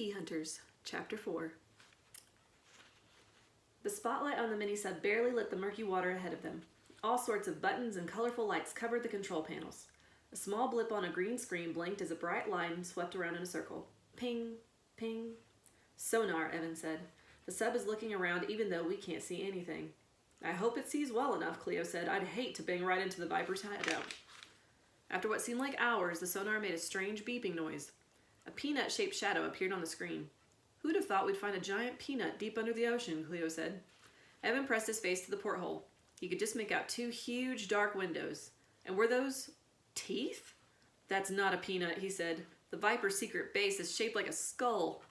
Key Hunters, Chapter 4. The spotlight on the mini-sub barely lit the murky water ahead of them. All sorts of buttons and colorful lights covered the control panels. A small blip on a green screen blinked as a bright line swept around in a circle. Ping, ping. Sonar, Evan said. The sub is looking around even though we can't see anything. I hope it sees well enough, Cleo said. I'd hate to bang right into the Viper's hideout. After what seemed like hours, the sonar made a strange beeping noise. A peanut-shaped shadow appeared on the screen. Who'd have thought we'd find a giant peanut deep under the ocean, Cleo said. Evan pressed his face to the porthole. He could just make out two huge dark windows. And were those teeth? That's not a peanut, he said. The Viper's secret base is shaped like a skull.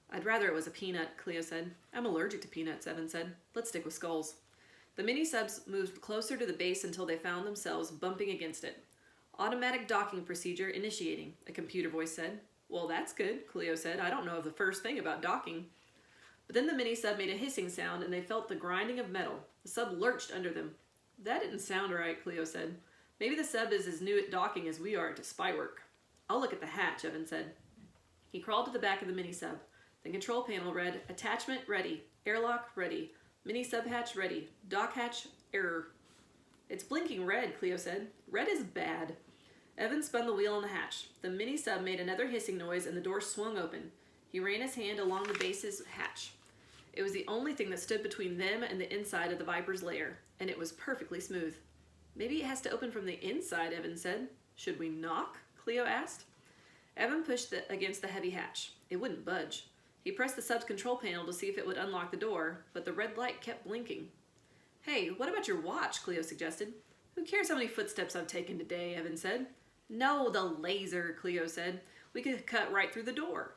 I'd rather it was a peanut, Cleo said. I'm allergic to peanuts, Evan said. Let's stick with skulls. The mini-subs moved closer to the base until they found themselves bumping against it. Automatic docking procedure initiating, a computer voice said. Well, that's good, Cleo said. I don't know the first thing about docking. But then the mini-sub made a hissing sound and they felt the grinding of metal. The sub lurched under them. That didn't sound right, Cleo said. Maybe the sub is as new at docking as we are to spy work. I'll look at the hatch, Evan said. He crawled to the back of the mini-sub. The control panel read, attachment ready, airlock ready, mini-sub hatch ready, dock hatch error. It's blinking red, Cleo said. Red is bad. Evan spun the wheel on the hatch. The mini-sub made another hissing noise and the door swung open. He ran his hand along the base's hatch. It was the only thing that stood between them and the inside of the Viper's lair, and it was perfectly smooth. Maybe it has to open from the inside, Evan said. Should we knock? Cleo asked. Evan pushed against the heavy hatch. It wouldn't budge. He pressed the sub's control panel to see if it would unlock the door, but the red light kept blinking. Hey, what about your watch? Cleo suggested. Who cares how many footsteps I've taken today? Evan said. No, the laser, Cleo said. We could cut right through the door.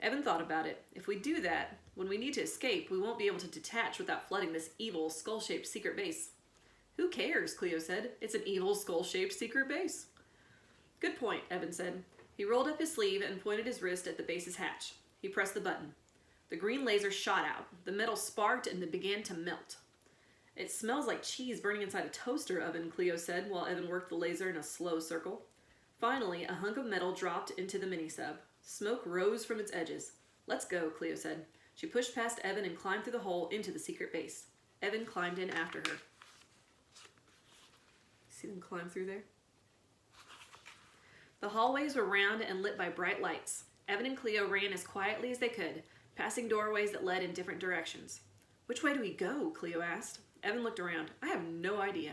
Evan thought about it. If we do that, when we need to escape, we won't be able to detach without flooding this evil, skull-shaped secret base. Who cares, Cleo said. It's an evil, skull-shaped secret base. Good point, Evan said. He rolled up his sleeve and pointed his wrist at the base's hatch. He pressed the button. The green laser shot out. The metal sparked and it began to melt. It smells like cheese burning inside a toaster oven, Cleo said, while Evan worked the laser in a slow circle. Finally, a hunk of metal dropped into the mini-sub. Smoke rose from its edges. Let's go, Cleo said. She pushed past Evan and climbed through the hole into the secret base. Evan climbed in after her. See them climb through there? The hallways were round and lit by bright lights. Evan and Cleo ran as quietly as they could, passing doorways that led in different directions. Which way do we go? Cleo asked. Evan looked around. I have no idea.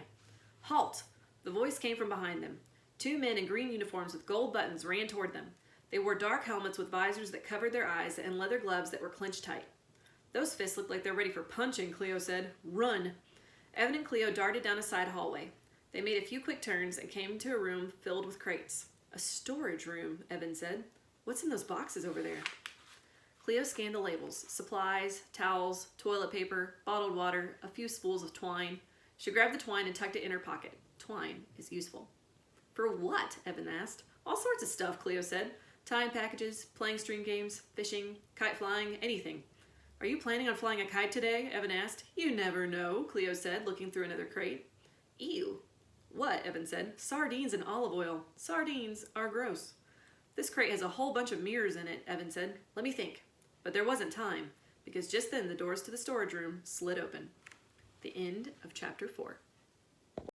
Halt! The voice came from behind them. Two men in green uniforms with gold buttons ran toward them. They wore dark helmets with visors that covered their eyes and leather gloves that were clenched tight. Those fists look like they're ready for punching, Cleo said. Run! Evan and Cleo darted down a side hallway. They made a few quick turns and came to a room filled with crates. A storage room, Evan said. What's in those boxes over there? Cleo scanned the labels. Supplies, towels, toilet paper, bottled water, a few spools of twine. She grabbed the twine and tucked it in her pocket. Twine is useful. For what? Evan asked. All sorts of stuff, Cleo said. Tying packages, playing string games, fishing, kite flying, anything. Are you planning on flying a kite today? Evan asked. You never know, Cleo said, looking through another crate. Ew. What? Evan said. Sardines and olive oil. Sardines are gross. This crate has a whole bunch of mirrors in it, Evan said. Let me think. But there wasn't time, because just then the doors to the storage room slid open. The end of Chapter 4.